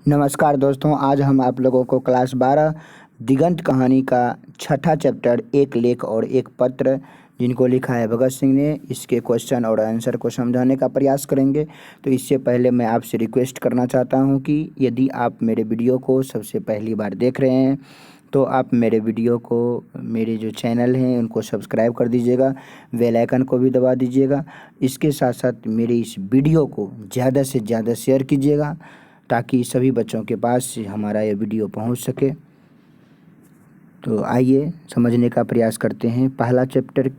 नमस्कार दोस्तों, आज हम आप लोगों को क्लास 12 दिगंत कहानी का छठा चैप्टर एक लेख और एक पत्र जिनको लिखा है भगत सिंह ने, इसके क्वेश्चन और आंसर को समझाने का प्रयास करेंगे। तो इससे पहले मैं आपसे रिक्वेस्ट करना चाहता हूं कि यदि आप मेरे वीडियो को सबसे पहली बार देख रहे हैं तो आप मेरे वीडियो को, मेरे जो चैनल हैं उनको सब्सक्राइब कर दीजिएगा, बेल आइकन को भी दबा दीजिएगा। इसके साथ साथ मेरे इस वीडियो को ज़्यादा से ज़्यादा शेयर कीजिएगा ताकि सभी बच्चों के पास हमारा ये वीडियो पहुंच सके। तो आइए समझने का प्रयास करते हैं पहला चैप्टर,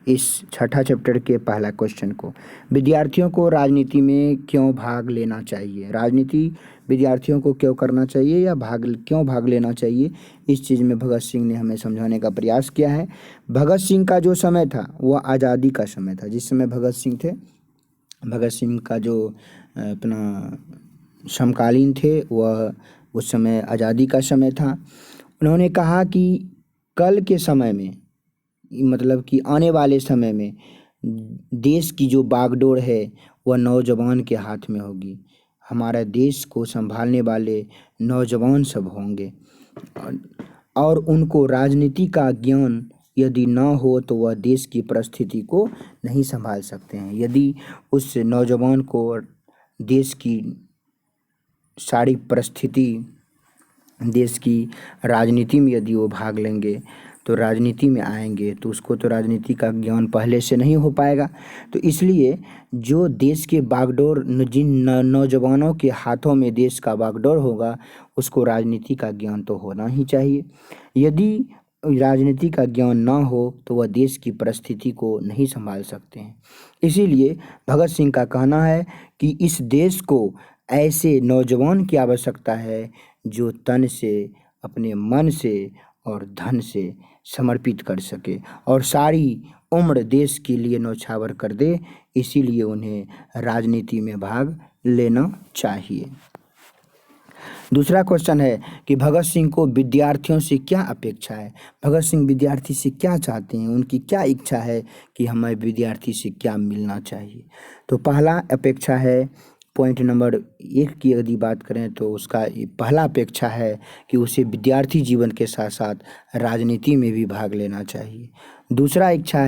इस छठा चैप्टर के पहला क्वेश्चन को। विद्यार्थियों को राजनीति में क्यों भाग लेना चाहिए? राजनीति विद्यार्थियों को क्यों करना चाहिए या क्यों भाग लेना चाहिए, इस चीज़ में भगत सिंह ने हमें समझाने का प्रयास किया है। भगत सिंह का जो समय था वह आज़ादी का समय था। जिस समय भगत सिंह थे, भगत सिंह का जो अपना समकालीन थे वह उस समय आज़ादी का समय था। उन्होंने कहा कि कल के समय में, मतलब कि आने वाले समय में देश की जो बागडोर है वह नौजवान के हाथ में होगी। हमारे देश को संभालने वाले नौजवान सब होंगे और उनको राजनीति का ज्ञान यदि ना हो तो वह देश की परिस्थिति को नहीं संभाल सकते हैं। यदि उस नौजवान को देश की सारी परिस्थिति, देश की राजनीति में यदि वो भाग लेंगे तो राजनीति में आएंगे तो उसको तो राजनीति का ज्ञान पहले से नहीं हो पाएगा। तो इसलिए जो देश के बागडोर, जिन नौजवानों के हाथों में देश का बागडोर होगा उसको राजनीति का ज्ञान तो होना ही चाहिए। यदि राजनीति का ज्ञान ना हो तो वह देश की परिस्थिति को नहीं संभाल सकते हैं। इसीलिए भगत सिंह का कहना है कि इस देश को ऐसे नौजवान की आवश्यकता है जो तन से, अपने मन से और धन से समर्पित कर सके और सारी उम्र देश के लिए न्यौछावर कर दे। इसीलिए उन्हें राजनीति में भाग लेना चाहिए। दूसरा क्वेश्चन है कि भगत सिंह को विद्यार्थियों से क्या अपेक्षा है? भगत सिंह विद्यार्थी से क्या चाहते हैं, उनकी क्या इच्छा है कि हमें विद्यार्थी से क्या मिलना चाहिए? तो पहला अपेक्षा है, पॉइंट नंबर 1 की यदि बात करें तो उसका पहला अपेक्षा है कि उसे विद्यार्थी जीवन के साथ साथ राजनीति में भी भाग लेना चाहिए। दूसरा अपेक्षा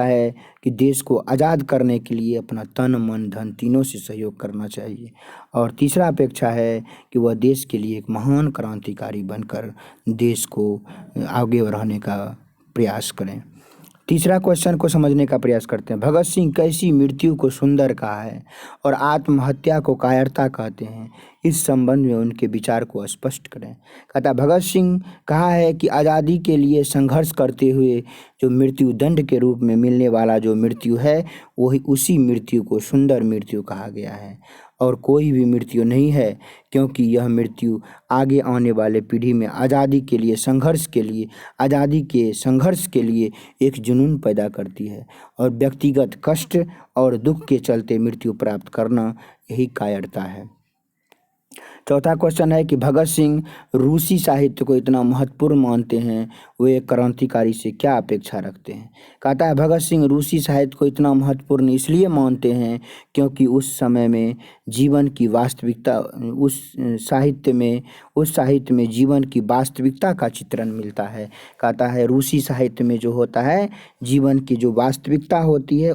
है कि देश को आज़ाद करने के लिए अपना तन मन धन तीनों से सहयोग करना चाहिए। और तीसरा अपेक्षा है कि वह देश के लिए एक महान क्रांतिकारी बनकर देश को आगे बढ़ाने का प्रयास करें। तीसरा क्वेश्चन को समझने का प्रयास करते हैं। भगत सिंह कैसी मृत्यु को सुंदर कहा है और आत्महत्या को कायरता कहते हैं? इस संबंध में उनके विचार को स्पष्ट करें। कहता भगत सिंह कहा है कि आज़ादी के लिए संघर्ष करते हुए जो मृत्यु दंड के रूप में मिलने वाला जो मृत्यु है वही उसी मृत्यु को सुंदर मृत्यु कहा गया है और कोई भी मृत्यु नहीं है, क्योंकि यह मृत्यु आगे आने वाले पीढ़ी में आज़ादी के लिए संघर्ष के लिए एक जुनून पैदा करती है और व्यक्तिगत कष्ट और दुख के चलते मृत्यु प्राप्त करना यही कायरता है। चौथा क्वेश्चन है कि भगत सिंह रूसी साहित्य को इतना महत्वपूर्ण मानते हैं, वे एक क्रांतिकारी से क्या अपेक्षा रखते हैं? कहता है भगत सिंह रूसी साहित्य को इतना महत्वपूर्ण इसलिए मानते हैं क्योंकि उस समय में जीवन की वास्तविकता, उस साहित्य में जीवन की वास्तविकता का चित्रण मिलता है। कहता है रूसी साहित्य में जो होता है, जीवन की जो वास्तविकता होती है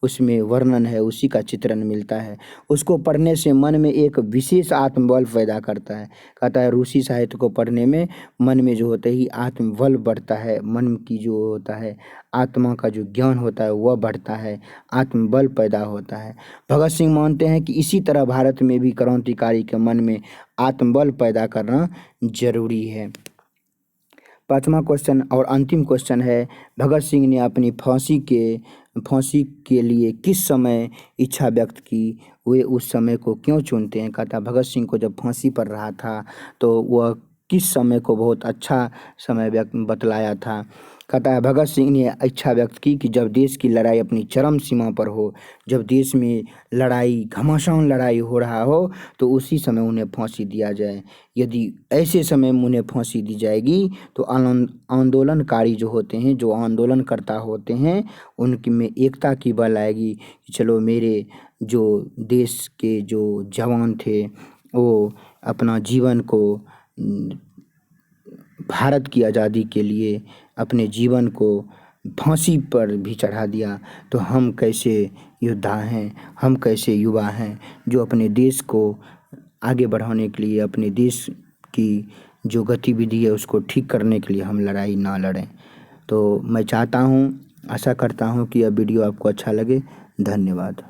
उसमें वर्णन है, उसी का चित्रण मिलता है। उसको पढ़ने से मन में एक विशेष आत्मबल पैदा करता है। कहता है रूसी साहित्य को पढ़ने में मन में जो होता ही आत्मबल बढ़ता है, मन की जो होता है आत्मा का जो ज्ञान होता है वह बढ़ता है, आत्मबल पैदा होता है। भगत सिंह मानते हैं कि इसी तरह भारत में भी क्रांतिकारी के मन में आत्मबल पैदा करना जरूरी है। पांचवा क्वेश्चन और अंतिम क्वेश्चन है, भगत सिंह ने अपनी फांसी के लिए किस समय इच्छा व्यक्त की, वे उस समय को क्यों चुनते हैं? कहता भगत सिंह को जब फांसी पर रहा था तो वह किस समय को बहुत अच्छा समय व्यक्त बतलाया था। कहता है भगत सिंह ने इच्छा व्यक्त की कि जब देश की लड़ाई अपनी चरम सीमा पर हो, जब देश में लड़ाई घमासान लड़ाई हो रहा हो, तो उसी समय उन्हें फांसी दिया जाए। यदि ऐसे समय में उन्हें फांसी दी जाएगी तो आंदोलनकारी जो होते हैं, जो आंदोलनकर्ता होते हैं, उनकी में एकता की बल आएगी कि चलो मेरे जो देश के जो जवान थे वो अपना जीवन को भारत की आज़ादी के लिए अपने जीवन को फांसी पर भी चढ़ा दिया, तो हम कैसे योद्धा हैं, हम कैसे युवा हैं जो अपने देश को आगे बढ़ाने के लिए, अपने देश की जो गतिविधि है उसको ठीक करने के लिए हम लड़ाई ना लड़ें। तो मैं चाहता हूँ, आशा करता हूँ कि यह वीडियो आपको अच्छा लगे। धन्यवाद।